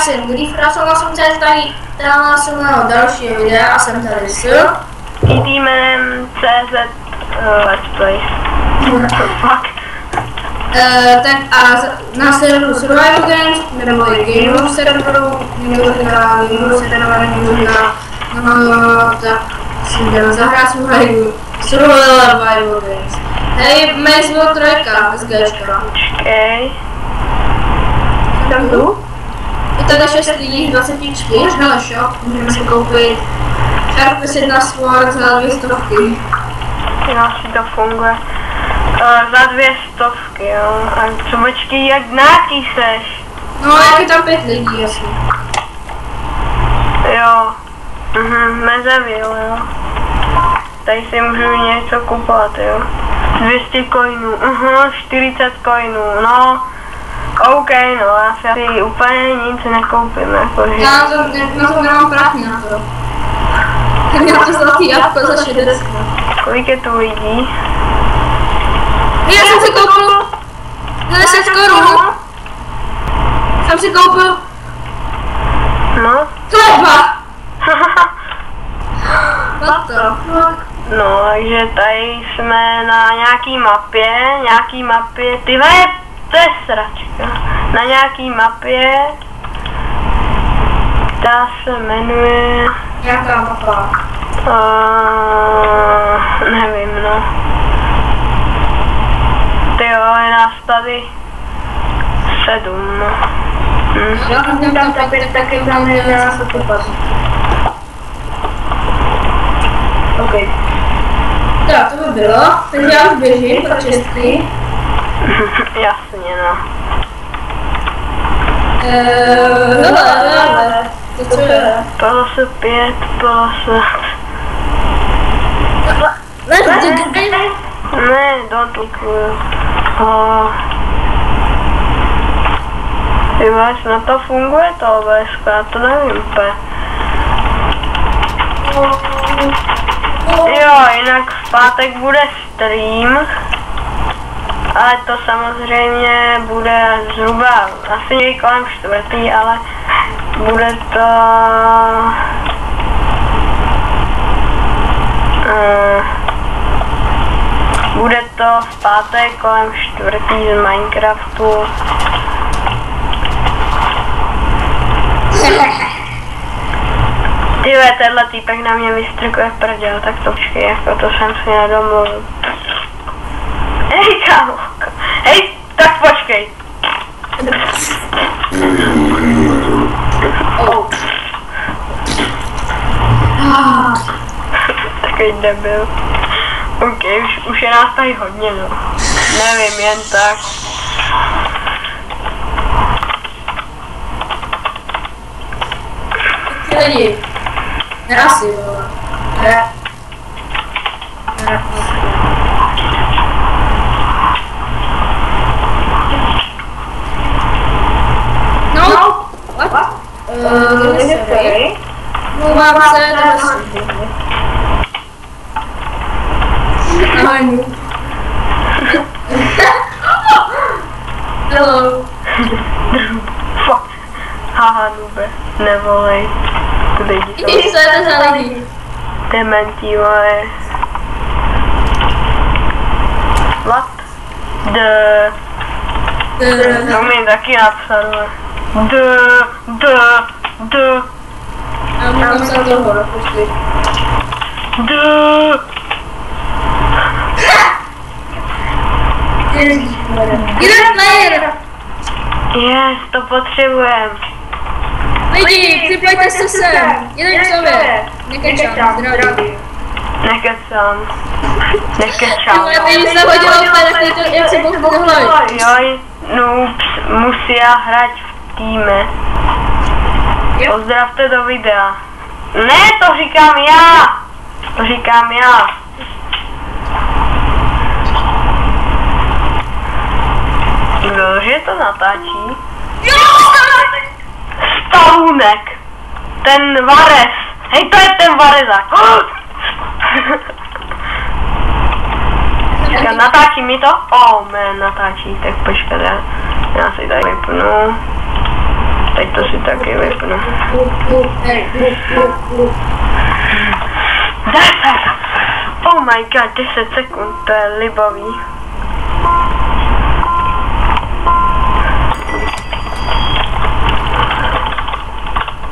jsem Grifra, jsem tady jsem na další videa a jsem tady s týmem CZ Let's Play. Fuck. Tak a na serveru Survival Games, nebo i Game serveru, někdo hledá Game server, někdo hledá, tak si jdeme zahrát Survival Games. Hej, Maze byl 3, SGčka. Počkej. Tam jdu? Je tady 6 lidí, 24, hele shop, můžeme si koupit Sharpness 1 Sword za 200. Asi to funguje. Za 200, jo. A co počkej, jak nějaký seš? No, jak je tam 5 lidí, jasně. Jo. Mezevil, jo. Tady si můžu něco kupovat, jo. 200 coinů, 40 coinů, no. OK, no, já si asi úplně nic nekoupím, jakože. Já na to nemám prachy na to. Já to zlatý jabko za 60. Kolik je tu lidí? Já jsem si koupil za 10 korun. Jsem si koupil No. chleba. What the fuck? No, takže tady jsme na nějaký mapě, ty vole, to je sračka. Na nějaký mapě, která se jmenuje... Jaká mapa? Nevím, no. Tyjo, je nás tady 7, no. Já jsem tam taky tam nedá se kopat. OK. Tak, to by bylo. Takže já už běžím pro čestky. Jasně, no. Hele. To co je? Polosu 5, polosu... Ne, don't look. Ty máš, na to funguje to OBS, já to nevím úplně. Jo, jinak v pátek bude stream, ale to samozřejmě bude zhruba asi někdy kolem 4, ale bude to... bude to v pátek kolem 4 z Minecraftu. Tyhle, tenhle týpek na mě vystrkuje prdel, tak to počkej, jako to jsem si nedomluvil. Hej, kámo, hej, tak počkej. Takový debil. OK, už je nás tady hodně, no. Nevím, jen tak. Lidi. Ne, asi, vole. Ne. No. What? Sorry. Mluvám se, ahoj. Hello. Fuck. Haha, nube. Nevolej. Tu lidi to... Co je to za lidi? Dementi, vole. What? To mi taky napsal, vole. Já mám napsat toho, počkej. Jeden player! Yes, to potřebujem. Lidi, připojte se sem! Jeden člověk! Nekečám, zdraví. Nekečám. Ty se hodilo úplně, jak se Bůh mohli. Joj, noobs, musí já hrát v týme. Pozdravte do videa. Ne, to říkám já! To říkám já. Kdože to natáčí? Stavunek! Ten Vares! Hej, to je ten Varezák! Natáčí mi to? Oh man, natáčí, tak počkat, já si tady vypnu. Teď to si taky vypnu. 10! Oh my god, 10 sekund, to je libový.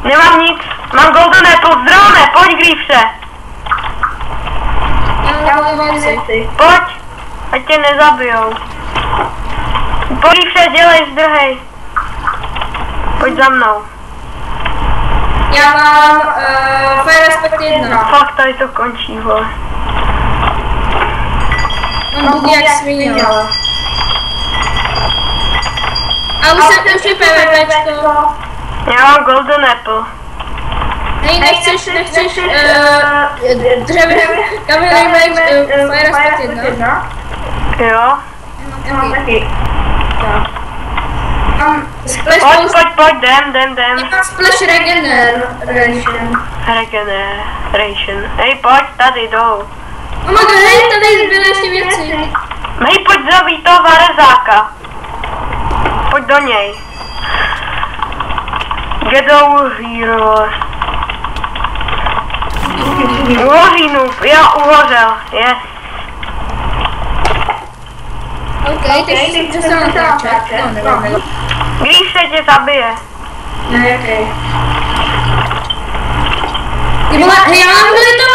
Nemám nic, mám golden apple, zdravme, pojď Griefse. Pojď, ať tě nezabijou. Pojď Griefse, dělej, zdrhej. Pojď za mnou. Já mám Fire Aspect 1. Fakt, tady to končí, vole. Mám bugy jak svině, ale. A už je PvPčko. Já mám golden apple. Nechceš dřevě, kamenný meč, Fire Aspect 1? Jo. Já mám taky. Mám Splash Pojď, jdem. Mám Splash Regeneration. Regeneration. Hej, pojď, tady jdou. No má hej, tady byly ještě věci. Hej, pojď zabít toho varezáka. Pojď do něj. Get over here, vole. Uhoří noob, jo, uhořel, yes. OK, teď si přestal natáčet. No, nevím. Když se tě zabije. Ne, OK. Ty vole, hej, já mám to!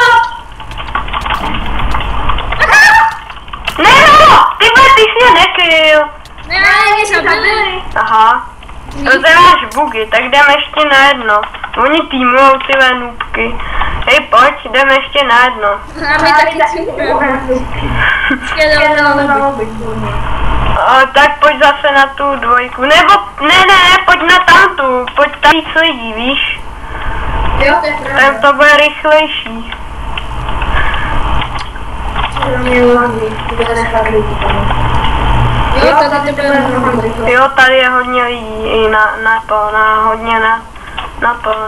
Ne, no, ty vole, ty jsi mě nekryl. Ne, mě zabili. Aha. To máš bugy, tak jdeme ještě na jedno. Oni týmujou ty noobky. Hej, pojď, jdeme ještě na jedno. A my taky týmujeme. Tak pojď zase na tu dvojku. Nebo, ne, pojď na tamtu. Pojď tam víc lidí, víš? Jo, to je pravda. Tak to bude rychlejší. Jo, tady to bude hodně. Jo, tady je hodně lidí i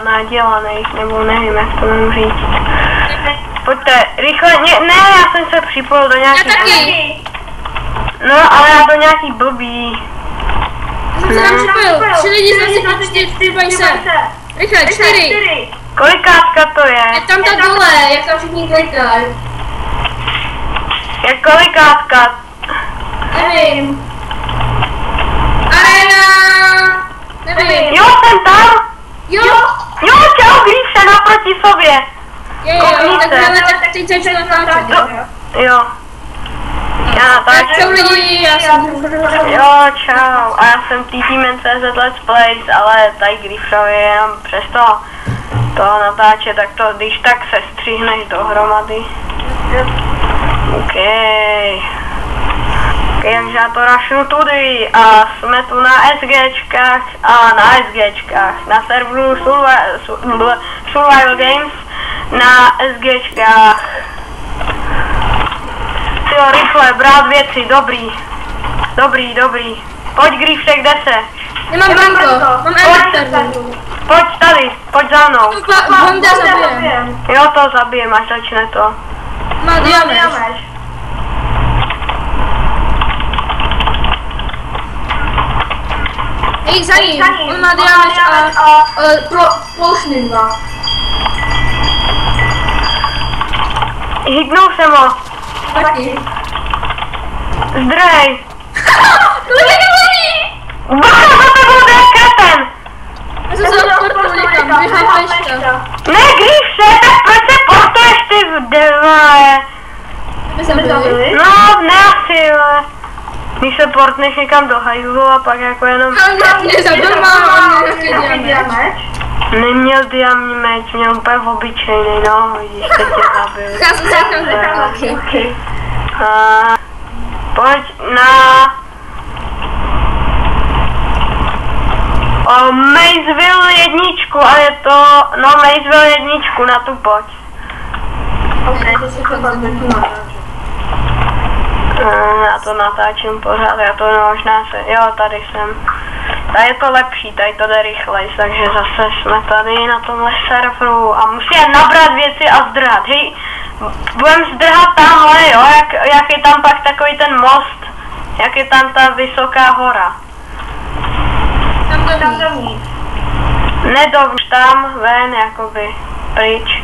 nadělaných, nebo nevím, jak to mám říct. Pojďte, rychle, ne, já jsem se připojil do nějaký... Já taky. No, ale já do nějaký blbý. Já jsem se tam připojil. 3 lidi jsme si připojí se. Rychle, 4. Kolikátka to je? Je tam ta dole, jak tam všichni klikají. Je kolikátka? Nevím. Arena. Nevím. Jo, jsem tam. Jo, čau, Griefse, naproti sobě. tak jdeme, tak teď začnu natáčet. Jo. Já natáčím. Tak čau lidi, já jsem... Jo, čau. A já jsem TTman.cz Let's Plays, ale tady Griefsovi je jenom přesto to natáčet, tak to když tak se stříhneš dohromady. OK, takže já to rašnu tudy a jsme tu na SGčkách na serveru Survival Games na SGčkách. Jo, rychle, brát věci, dobrý. Pojď Griefse, kde se? Nemám branko, mám Everternu. Pojď tady, pojď za mnou. Honda zabijem. Jo, to zabijem, až začne to. Má diameš. Hej, za ním, on má diameš a plošny 2. Hitnul jsem ho. Taky. Zdrej. Lidi! Bacha, za tebou jde kreten. Já jsem se odportul někam, běhám peška. Ne, Griefse, tak proč se portuješ ty vdevole? My jsme byli. No, ne asi, ale... Když se portneš někam do hajzlu a pak jako jenom... Mě zabil mám, on nějaký diameš. Neměl diamní meč, měl úplně obyčejný, no, vidíš, teď tě zabil. Já jsem se tam zakal. Pojď na... Maysville 1 a je to... No, Maysville 1, na tu pojď. Ok, to se to Já to natáčím pořád, já to možná se... Jo, tady jsem. Tady je to lepší, tady to jde rychlejš, takže zase jsme tady na tomhle serveru a musíme nabrat věci a zdrhat. Hej, budeme zdrhat tamhle, jo, jak je tam pak takový ten most, jak je tam ta vysoká hora. Tam to ví. Nedovnitř tam, ven, jakoby, pryč.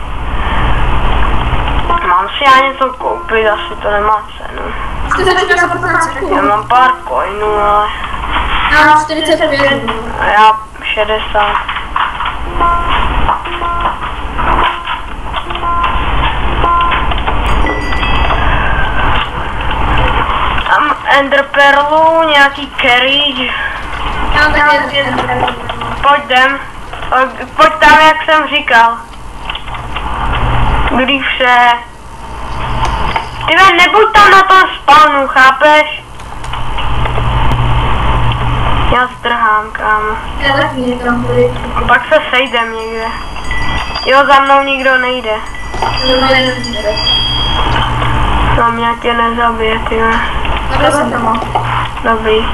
Mám si já něco koupit, asi to nemá cenu. Jste začíná za 15 sekund. Já mám pár coinů, ale... Já mám 45. A já 60. Tam Ender Perlu, nějaký carriage. Já mám taky jeden. Pojď jdem. Pojď tam, jak jsem říkal. Když se... Tyve, nebuď tam na tom spawnu, chápeš? Já zdrhám, kámo. Já taky někam půjdu. Pak se sejdem někde. Jo, za mnou nikdo nejde. No mě tě nezabije, tyve. Takhle jsem tam. Dobrý.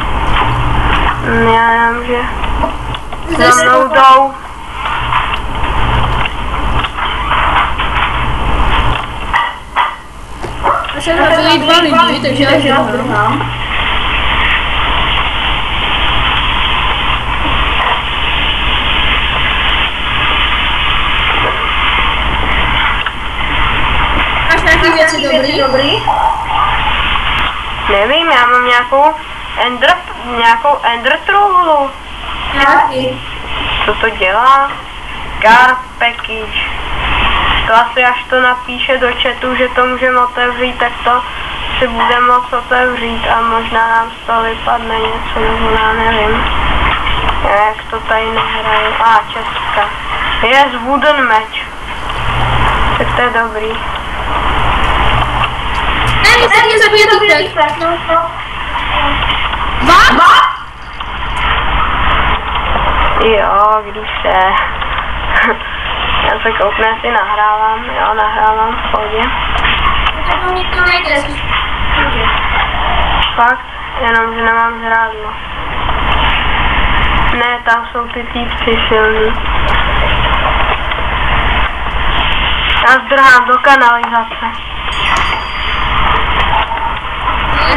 Já vím, že... Za mnou jdou. Já jsem zabili 2 lidi, takže já že dobrám. Máš nějaký věci dobrý? Nevím, já mám nějakou ender truhlu. Já taky. Co to dělá? Car package. To asi až to napíše do chatu, že to můžeme otevřít, tak to si bude moct otevřít a možná nám z toho vypadne něco, nebo já nevím. Jak to tady nehraju. Česka. Yes, wooden match. Tak to je dobrý. Ne, mě se mě zabije to teď. Jo, když se... Já se kouknu, jestli nahrávám. Jo, nahrávám v pohodě. Tak nikdo nejde. Fakt, jenom že nemám zrádlo. Ne, tam jsou ty týpci silný. Já zdrhám do kanalizace.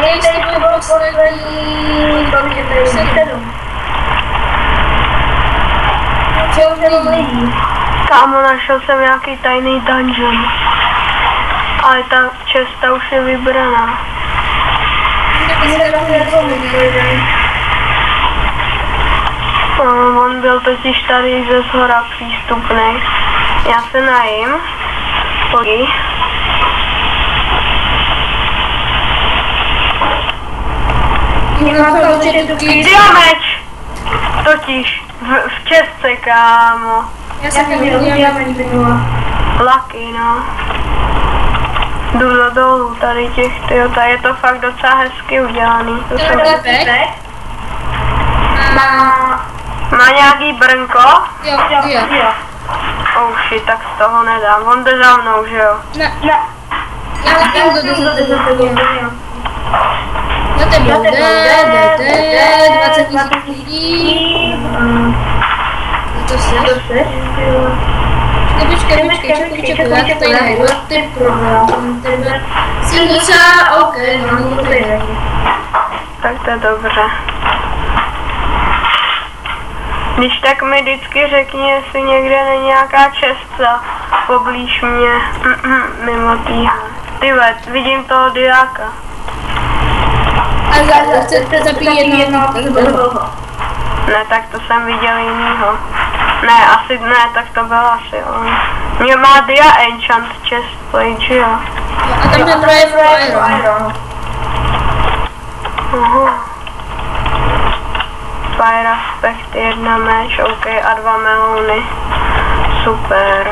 Jestli byl poslední... Kromě tady 7. Kámo, našel jsem nějaký tajný dungeon. Ale ta česta už je vybraná. On byl totiž tady ze shora přístupný. Já se najím. Pojď. Diameč! Totiž v čestce, kámo. Já jsem měl diamant minula. Lucky, no. Jdu do dolů tady těch, tyjo, tady je to fakt docela hezky udělaný. To jsou... Má nějaký brnko? Jo. Oh shit, tak z toho nedám. On jde za mnou, že jo? Ne. Já nevím, kdo jde za tebou. Za tebou jde, 20 000 lidí. To se. Počkej, já to tady najdu. Ty program, tebe. Silnice, ok, no, to je. Tak to je dobře. Když tak mi vždycky řekni, jestli někde není nějaká čestka poblíž mě, mimo týhle. Tyhle, vidím toho diáka. A chcete zabít jednoho? Ne, tak to jsem viděl jinýho. Ne, asi ne, tak to byl asi on. Mě má dia enchant chestplate, že jo? A tam ten druhý je iron. Fire aspect, 1 meč, ok, a 2 melouny. Super.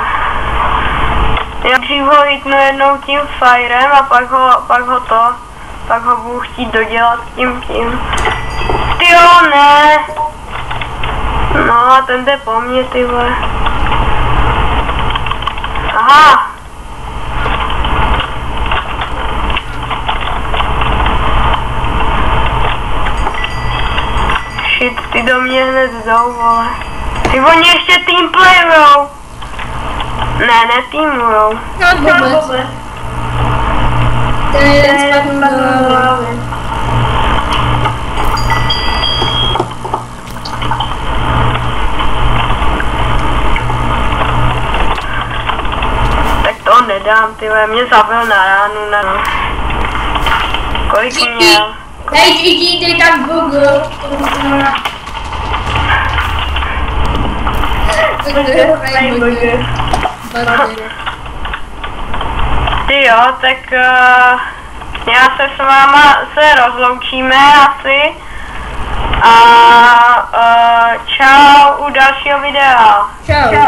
Já dřív ho hitnu jednou tím firem a pak ho budu chtít dodělat tím. Tyjo, ne! No a ten jde po mně, ty vole. Aha! Shit, ty do mě hned jdou, vole. Ty oni ještě teamplayujou! Ne, neteamujou. No vůbec. Ten jeden spadl do hlavy. nedám, ty vole, mě zabil na ránu, na. Kolik měl? Hej, GG, ty tak bug. Ty jo, tak já se s váma se rozloučíme asi a čau u dalšího videa. Čau.